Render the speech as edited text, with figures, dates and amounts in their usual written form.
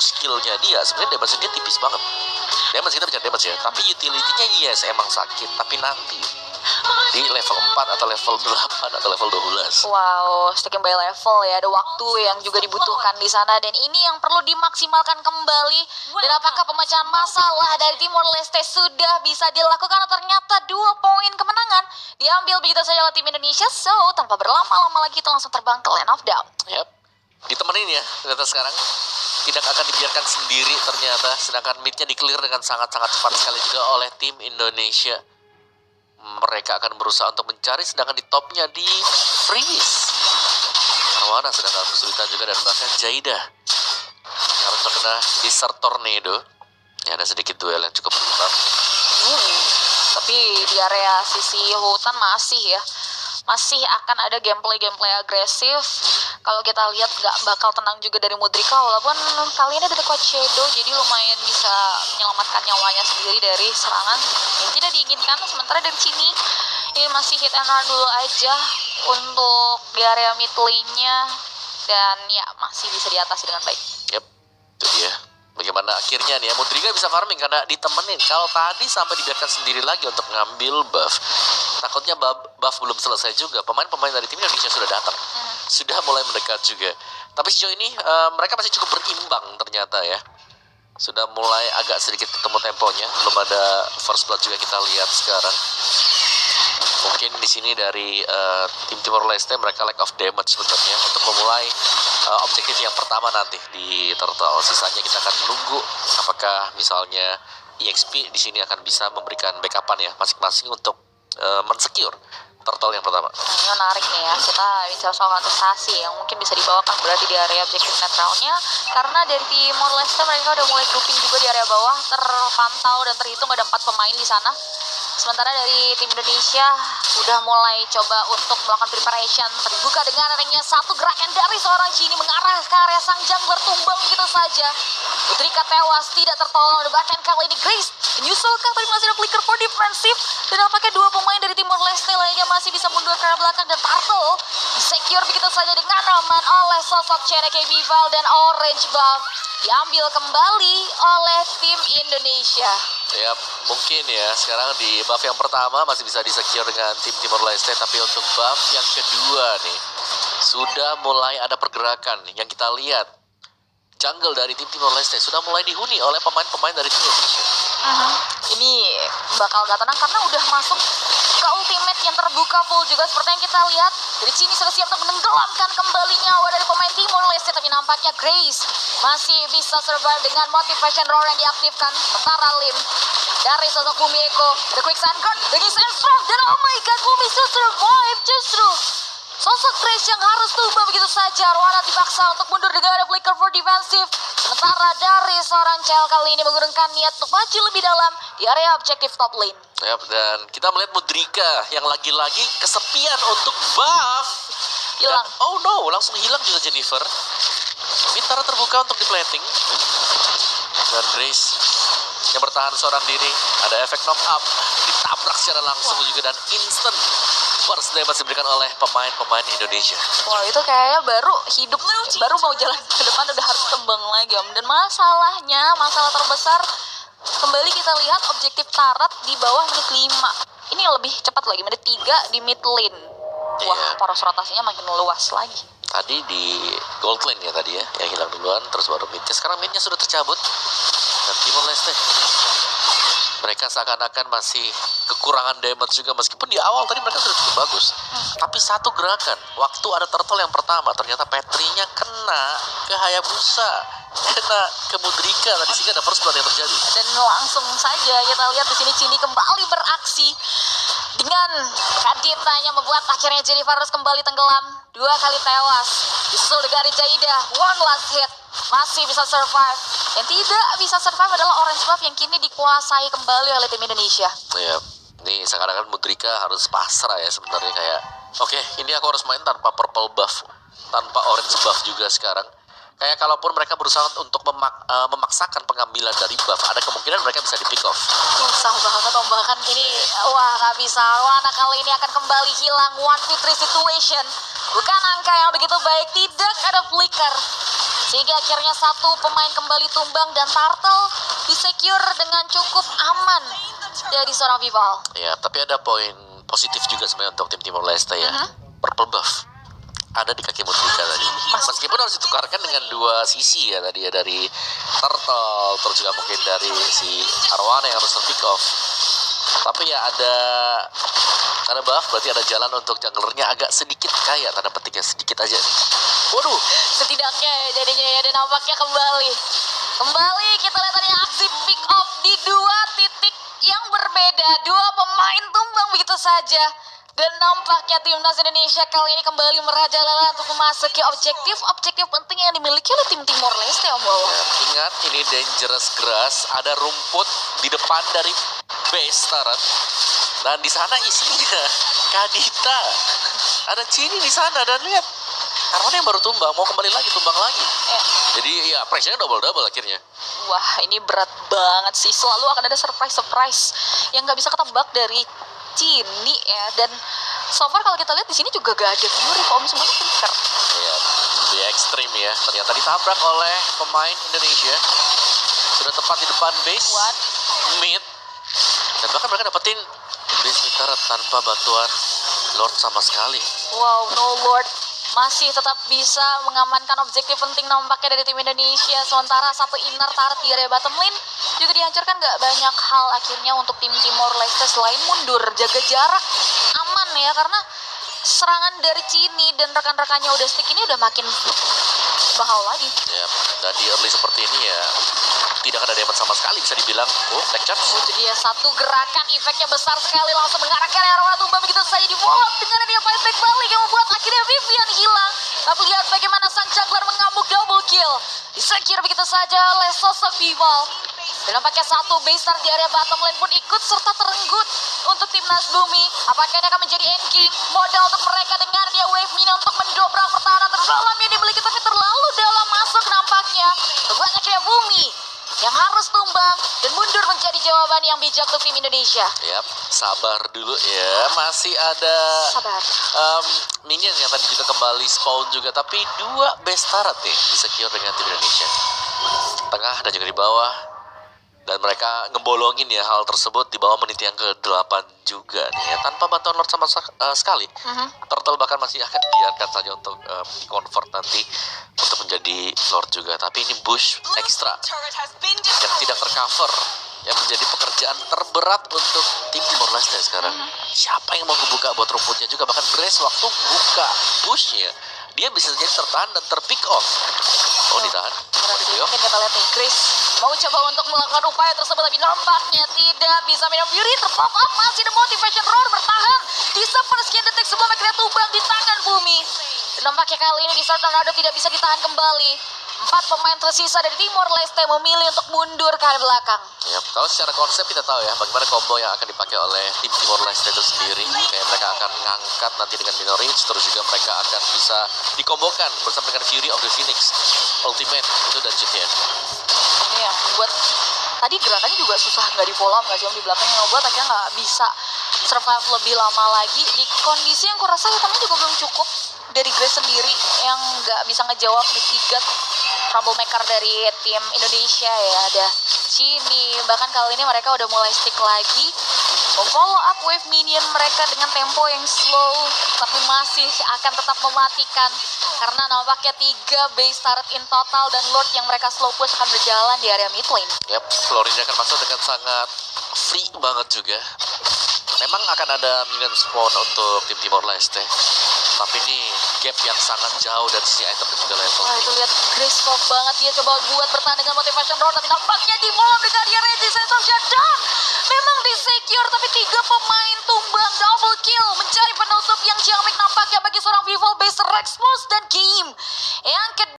skillnya dia, sebenarnya damage dia tipis banget. Damage kita bicara damage ya, tapi utility-nya yes emang sakit, tapi nanti di level 4 atau level 8 atau level 12. Wow, stacking by level ya, ada waktu yang juga dibutuhkan di sana dan ini yang perlu dimaksimalkan kembali. Dan apakah pemecahan masalah dari Timor Leste sudah bisa dilakukan? Ternyata 2 poin kemenangan diambil begitu saja oleh tim Indonesia. So, tanpa berlama-lama lagi kita langsung terbang ke Land of Doubt. Yap, ditemenin ya ternyata sekarang. Tidak akan dibiarkan sendiri ternyata, sedangkan mid-nya di-clear dengan sangat-sangat cepat sekali juga oleh tim Indonesia. Mereka akan berusaha untuk mencari, sedangkan di topnya di freeze. Arwana sedang dalam kesulitan juga, dan bahkan Jaida yang harus terkena Desert Tornado. Ya, ada sedikit duel yang cukup berubah. Tapi di area sisi hutan masih akan ada gameplay agresif. Kalau kita lihat gak bakal tenang juga dari Mudrika, walaupun kali ini ada Coach Shadow, jadi lumayan bisa menyelamatkan nyawanya sendiri dari serangan yang tidak diinginkan. Sementara dari sini ini masih hit and run dulu aja untuk di area mid lane-nya, dan ya masih bisa diatasi dengan baik. Yap, itu dia. Bagaimana akhirnya nih ya, Mudrika bisa farming karena ditemenin. Kalau tadi sampai dibiarkan sendiri lagi untuk ngambil buff, takutnya buff belum selesai juga. Pemain-pemain dari tim Indonesia sudah datang, sudah mulai mendekat juga. Tapi sejauh ini mereka masih cukup berimbang ternyata ya. Sudah mulai agak sedikit ketemu temponya. Belum ada first blood juga kita lihat sekarang. Mungkin di sini dari tim Timor Leste mereka lack of damage sebenarnya untuk memulai objektif yang pertama nanti di Turtle. Sisanya kita akan menunggu apakah misalnya EXP di sini akan bisa memberikan backupan ya masing-masing untuk mensecure Turtle yang pertama. Ini menarik nih ya, kita bicara soal kontestasi yang mungkin bisa dibawakan berarti di area objektif netralnya, karena dari Timor Leste mereka udah mulai grouping juga di area bawah, terpantau dan terhitung ada 4 pemain di sana. Sementara dari tim Indonesia udah mulai coba untuk melakukan preparation, terbuka dengan adanya satu gerakan dari seorang Genie mengarah ke area sang jungler, tumbang gitu saja. Putrika tewas, tidak tertolong, bahkan kali ini Grace menyusulkan, tapi masih ada flicker for defensive, dan nampaknya 2 pemain dari Timor Leste lainnya masih bisa mundur ke arah belakang, dan Turtle secure begitu saja dengan aman oleh sosok CNK Vival, dan orange buff diambil kembali oleh tim Indonesia. Ya, mungkin ya sekarang di buff yang pertama masih bisa disecure dengan tim Timor Leste, tapi untuk buff yang kedua nih sudah mulai ada pergerakan yang kita lihat. Jungle dari tim Timor Leste sudah mulai dihuni oleh pemain-pemain dari tim Indonesia. Ini bakal gak tenang karena udah masuk ke ultimate yang terbuka full juga seperti yang kita lihat. Dari sini sudah siap untuk menenggelamkan kembali nyawa dari pemain Timor Leste, tapi nampaknya Grace masih bisa survive dengan motivation roar yang diaktifkan. Sementara Lim dari sosok Bumi Eko, ada quick sand guard dengan Sandstorm, dan oh my god, Bumi still survive. Justru sosok Grace yang harus tumbang begitu saja. Arwana dipaksa untuk mundur dengan ada flicker for defensive. Sementara dari seorang Cel kali ini mengurungkan niat untuk maju lebih dalam di area objektif top lane. Yap, dan kita melihat Mudrika yang lagi-lagi kesepian untuk buff. Hilang. Dan, oh no, langsung hilang juga Jennifer. Bintara terbuka untuk di plating. Dan Grace yang bertahan seorang diri. Ada efek knock up, ditabrak secara langsung juga, dan instant burst damage diberikan oleh pemain-pemain Indonesia. Wah, itu kayaknya baru hidup, baru mau jalan ke depan udah harus tembang lagi, Om. Dan masalah terbesar kembali kita lihat objektif Tarat di bawah menit 5. Ini lebih cepat lagi, menit 3 di mid lane. Wah, poros rotasinya makin luas lagi. Tadi di gold lane ya tadi ya, yang hilang duluan, terus baru midnya. Sekarang midnya sudah tercabut. Dan Timor Leste, mereka seakan-akan masih kekurangan damage juga, meskipun di awal tadi mereka sudah cukup bagus. Tapi satu gerakan, waktu ada turtle yang pertama, ternyata Petrinya kena ke Hayabusa, kena ke Mudrika tadi, sehingga ada first blood yang terjadi. Dan langsung saja kita lihat di sini Cini kembali beraksi dengan kaditanya membuat akhirnya Jennifer harus kembali tenggelam. 2 kali tewas, disusul dari Jaida, one last hit, masih bisa survive. Yang tidak bisa survive adalah orange buff yang kini dikuasai kembali oleh tim Indonesia. Ya, ini sekarang Mudrika harus pasrah ya sebenarnya, kayak oke, ini aku harus main tanpa purple buff, tanpa orange buff juga sekarang. Kayak kalaupun mereka berusaha untuk memaksakan pengambilan dari buff, ada kemungkinan mereka bisa di pick off. Susah banget Om, bahkan ini wah gak bisa. Arwana kali ini akan kembali hilang, 1v3 situation. Bukan angka yang begitu baik, tidak ada flicker, Sehingga akhirnya satu pemain kembali tumbang dan Turtle disecure dengan cukup aman dari seorang Vival. Ya, tapi ada poin positif juga sebenarnya untuk tim Timor Leste ya. Purple buff ada di kaki Mudrika tadi. Meskipun harus ditukarkan dengan dua sisi ya tadi ya, dari Turtle terus juga mungkin dari si Arwana yang harus pick off. Tapi ya ada buff, berarti ada jalan untuk junglernya agak sedikit kaya, tanda petiknya sedikit aja nih. Waduh, Setidaknya jadinya ya, dan nampaknya kembali kita lihat tadi aksi pick off di dua titik yang berbeda, dua pemain tumbang begitu saja. Dan nampaknya timnas Indonesia kali ini kembali merajalela untuk memasuki objektif penting yang dimiliki oleh tim Timor Leste, Om Bowo. ya, ingat ini dangerous grass, ada rumput di depan dari base turret. Dan di sana isinya Kadita, ada Cini di sana, dan lihat Arwana yang baru tumbang, mau kembali lagi tumbang lagi. Jadi ya pressure-nya double akhirnya. Wah, ini berat banget sih. Selalu akan ada surprise yang nggak bisa ketebak dari Cini ya. Dan so far kalau kita lihat di sini juga gak ada Fury, Om, semuanya pinker. Ya, di ekstrim ya. Ternyata ditabrak oleh pemain Indonesia. Sudah tepat di depan base mid. Dan bahkan mereka dapetin base mid turret tanpa bantuan Lord sama sekali. Wow, no Lord masih tetap bisa mengamankan objektif penting nampaknya dari tim Indonesia. Sementara satu inner turret di area bottom lane juga dihancurkan. Gak banyak hal akhirnya untuk tim Timor Leste selain mundur, jaga jarak, aman ya, karena serangan dari Cini dan rekan-rekannya udah stick ini udah makin bahau lagi. Ya, dan di early seperti ini ya tidak ada damage sama sekali, bisa dibilang. Tech charge. Jadi ya satu gerakan efeknya besar sekali, langsung mengarah ke area Arwana tumbang begitu saja di follow dengan dia fight back balik yang membuat akhirnya Vivian hilang. Tapi lihat bagaimana sang jungler mengamuk double kill. Disecure begitu saja oleh sosok Vival. Dan nampaknya satu base start di area bottom lane pun ikut serta terenggut untuk timnas Bumi. Apakah ini akan menjadi endgame modal untuk mereka dengan dia wave mini untuk mendobrak pertahanan terdalam yang dimiliki, tapi terlalu dalam masuk nampaknya. Membuat akhirnya Bumi yang harus tumbang dan mundur menjadi jawaban yang bijak untuk tim Indonesia. Yap, sabar dulu ya. Masih ada Sabar. minion yang tadi juga kembali spawn juga, tapi dua base turret nih di-secure dengan tim Indonesia. Tengah dan juga di bawah. Dan mereka ngebolongin ya hal tersebut di bawah menit yang ke-8 juga nih ya, tanpa bantuan Lord sama sekali. Turtle bahkan masih akan dibiarkan saja untuk convert nanti untuk menjadi Lord juga. Tapi ini bush ekstra yang tidak tercover, yang menjadi pekerjaan terberat untuk tim Timor Leste sekarang. Siapa yang mau ngebuka buat rumputnya juga, bahkan Grace waktu buka bushnya dia bisa jadi tertahan dan terpick off. Oh, ditahan. Mungkin kita lihat nih, Grace mau coba untuk melakukan upaya tersebut, tapi nampaknya tidak bisa. Minum Fury terpop up, masih ada motivation roar bertahan di sepersekian detik sebelum akhirnya tumbang di tangan Bumi. Dan nampaknya kali ini di start tornado tidak bisa ditahan kembali. 4 pemain tersisa dari Timor Leste memilih untuk mundur ke arah belakang. Ya, kalau secara konsep kita tahu ya bagaimana combo yang akan dipakai oleh tim Timor Leste itu sendiri. Kayak mereka akan ngangkat nanti dengan Minor Reach, terus juga mereka akan bisa dikombokan bersama dengan Fury of the Phoenix Ultimate itu dan cheatnya. Ini yang membuat tadi gerakannya juga susah nggak di follow up nggak sih Om, di belakangnya membuat akhirnya nggak bisa survive lebih lama lagi di kondisi yang kurasa hitamnya juga belum cukup dari Grace sendiri yang nggak bisa ngejawab mitigate troublemaker dari tim Indonesia ya. Ada Cini, bahkan kali ini mereka udah mulai stick lagi follow up wave minion mereka dengan tempo yang slow, tapi masih akan tetap mematikan karena nampaknya 3 base turret in total dan Lord yang mereka slow push akan berjalan di area mid lane. Yap, Florinnya akan masuk dengan sangat free banget juga. Memang akan ada minion spawn untuk tim Timor Leste, tapi ini gap yang sangat jauh dari sisi item dan juga level. Wah, itu lihat Grace soft banget, dia coba buat bertahan dengan motivation roar, tapi nampaknya di follow dengan dia resistance of shutdown. Memang di secure, tapi 3 pemain tumbang double kill mencari penutup yang ciamik nampaknya bagi seorang Vival base expose dan game yang kedua.